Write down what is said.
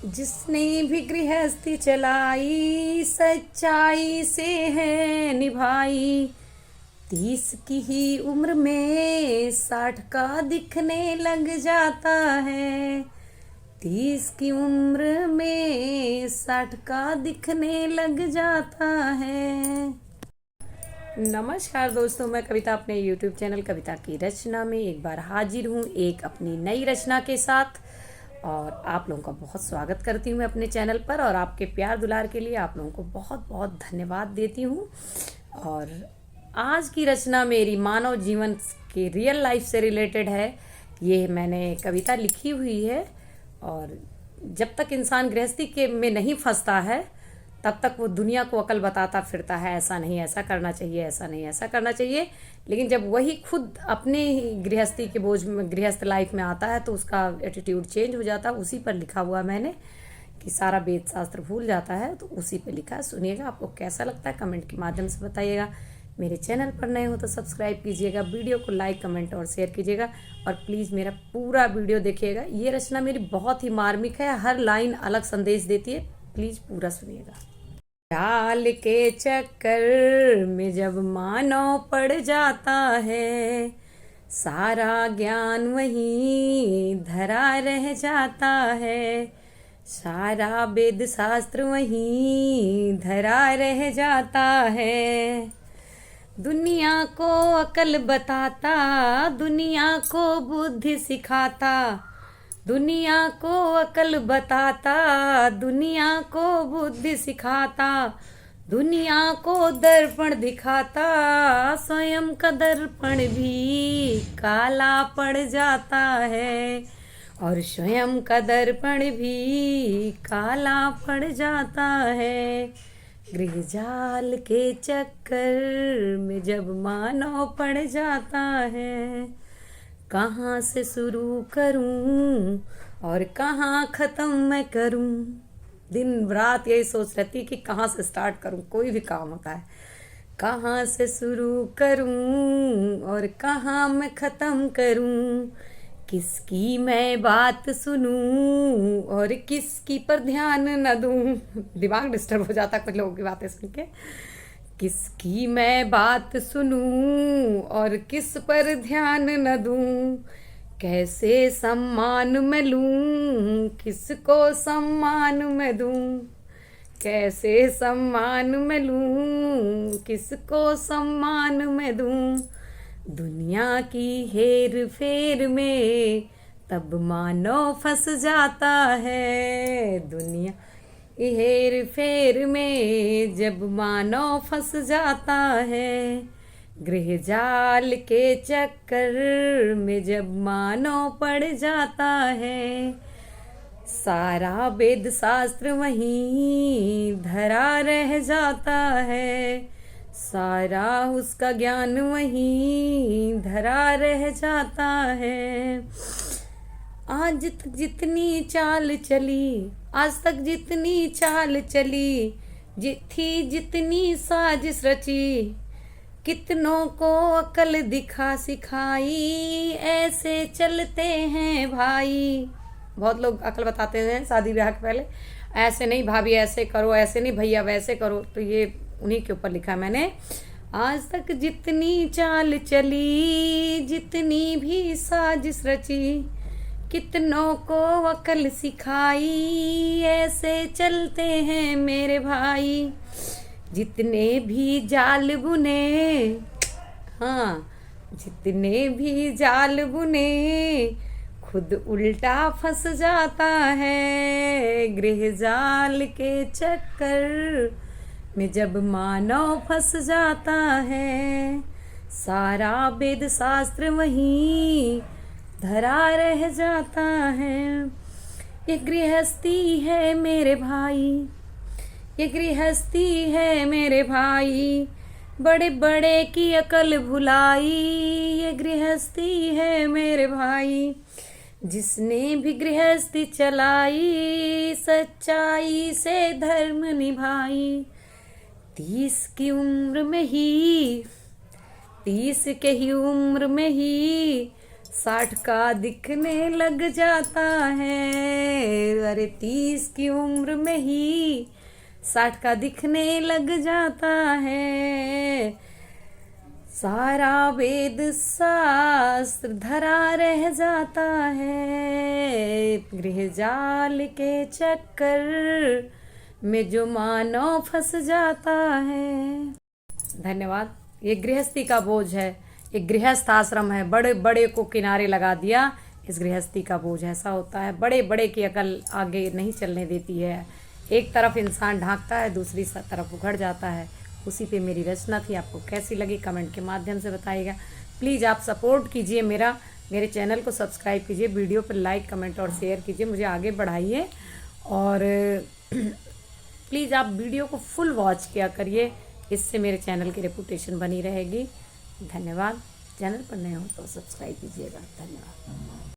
जिसने भी गृहस्थी चलाई सच्चाई से है निभाई। 30 की ही उम्र में 60 का दिखने लग जाता है। 30 की उम्र में 60 का दिखने लग जाता है। नमस्कार दोस्तों, मैं कविता अपने YouTube चैनल कविता की रचना में एक बार हाजिर हूँ एक अपनी नई रचना के साथ। और आप लोगों का बहुत स्वागत करती हूँ मैं अपने चैनल पर, और आपके प्यार दुलार के लिए आप लोगों को बहुत बहुत धन्यवाद देती हूँ। और आज की रचना मेरी मानव जीवन के रियल लाइफ से रिलेटेड है। ये मैंने कविता लिखी हुई है। और जब तक इंसान गृहस्थी के में नहीं फंसता है तब तक वो दुनिया को अकल बताता फिरता है, ऐसा नहीं ऐसा करना चाहिए, ऐसा नहीं ऐसा करना चाहिए। लेकिन जब वही खुद अपने ही गृहस्थी के बोझ में, गृहस्थ लाइफ में आता है, तो उसका एटीट्यूड चेंज हो जाता है। उसी पर लिखा हुआ मैंने कि सारा वेद शास्त्र भूल जाता है, तो उसी पे लिखा है। सुनिएगा, आपको कैसा लगता है कमेंट के माध्यम से बताइएगा। मेरे चैनल पर नए हो तो सब्सक्राइब कीजिएगा, वीडियो को लाइक कमेंट और शेयर कीजिएगा, और प्लीज़ मेरा पूरा वीडियो देखिएगा। ये रचना मेरी बहुत ही मार्मिक है, हर लाइन अलग संदेश देती है। प्लीज़ पूरा सुनिएगा। जाल के चक्कर में जब मानव पड़ जाता है, सारा ज्ञान वहीं धरा रह जाता है। सारा वेद शास्त्र वहीं धरा रह जाता है। दुनिया को अकल बताता, दुनिया को बुद्धि सिखाता, दुनिया को अकल बताता, दुनिया को बुद्धि सिखाता, दुनिया को दर्पण दिखाता, स्वयं का दर्पण भी काला पड़ जाता है। और स्वयं का दर्पण भी काला पड़ जाता है। गृह जाल के चक्कर में जब मानव पड़ जाता है, कहाँ से शुरू करूं और कहाँ ख़त्म मैं करूं। दिन रात यही सोच रहती कि कहाँ से स्टार्ट करूं, कोई भी काम होता है। कहाँ से शुरू करूं और कहाँ मैं ख़त्म करूं। किसकी मैं बात सुनूं और किसकी पर ध्यान न दूं। दिमाग डिस्टर्ब हो जाता है कुछ लोगों की बातें सुन के। किसकी मैं बात सुनूं और किस पर ध्यान न दूं। कैसे सम्मान मैं लूं, किसको सम्मान मैं दूं। कैसे सम्मान मैं लूं, किसको सम्मान मैं दूं। दुनिया की हेर फेर में तब मानव फंस जाता है। दुनिया हेर फेर में जब मानव फंस जाता है। गृह जाल के चक्कर में जब मानव पड़ जाता है। सारा वेद शास्त्र वहीं धरा रह जाता है। सारा उसका ज्ञान वहीं धरा रह जाता है। आज तक जितनी चाल चली, आज तक जितनी चाल चली, थी जितनी साजिश रची, कितनों को अकल दिखा सिखाई, ऐसे चलते हैं भाई। बहुत लोग अकल बताते हैं शादी ब्याह के पहले, ऐसे नहीं भाभी ऐसे करो, ऐसे नहीं भैया वैसे करो। तो ये उन्हीं के ऊपर लिखा मैंने। आज तक जितनी चाल चली, जितनी भी साजिश रची, कितनों को अकल सिखाई, ऐसे चलते हैं मेरे भाई। जितने भी जाल बुने, हाँ, जितने भी जाल बुने, खुद उल्टा फंस जाता है। गृह जाल के चक्कर में जब मानव फंस जाता है। सारा वेद शास्त्र वहीं धरा रह जाता है। ये गृहस्थी है मेरे भाई, ये गृहस्थी है मेरे भाई, बड़े बड़े की अकल भुलाई। ये गृहस्थी है मेरे भाई, जिसने भी गृहस्थी चलाई सच्चाई से धर्म निभाई। 30 की उम्र में ही, 30 के ही उम्र में ही 60 का दिखने लग जाता है। अरे 30 की उम्र में ही 60 का दिखने लग जाता है। सारा वेद शास्त्र धरा रह जाता है। गृह जाल के चक्कर में जो मानव फंस जाता है। धन्यवाद। ये गृहस्थी का बोझ है, एक गृहस्थ आश्रम है, बड़े बड़े को किनारे लगा दिया, इस गृहस्थी का बोझ ऐसा होता है। बड़े बड़े की अकल आगे नहीं चलने देती है। एक तरफ इंसान ढांकता है, दूसरी तरफ उखड़ जाता है। उसी पे मेरी रचना थी। आपको कैसी लगी कमेंट के माध्यम से बताइएगा। प्लीज़ आप सपोर्ट कीजिए, मेरे चैनल को सब्सक्राइब कीजिए, वीडियो पर लाइक कमेंट और शेयर कीजिए, मुझे आगे बढ़ाइए। और प्लीज़ आप वीडियो को फुल वॉच किया करिए, इससे मेरे चैनल की रेपुटेशन बनी रहेगी। धन्यवाद। चैनल पर नए हो तो सब्सक्राइब कीजिएगा। धन्यवाद।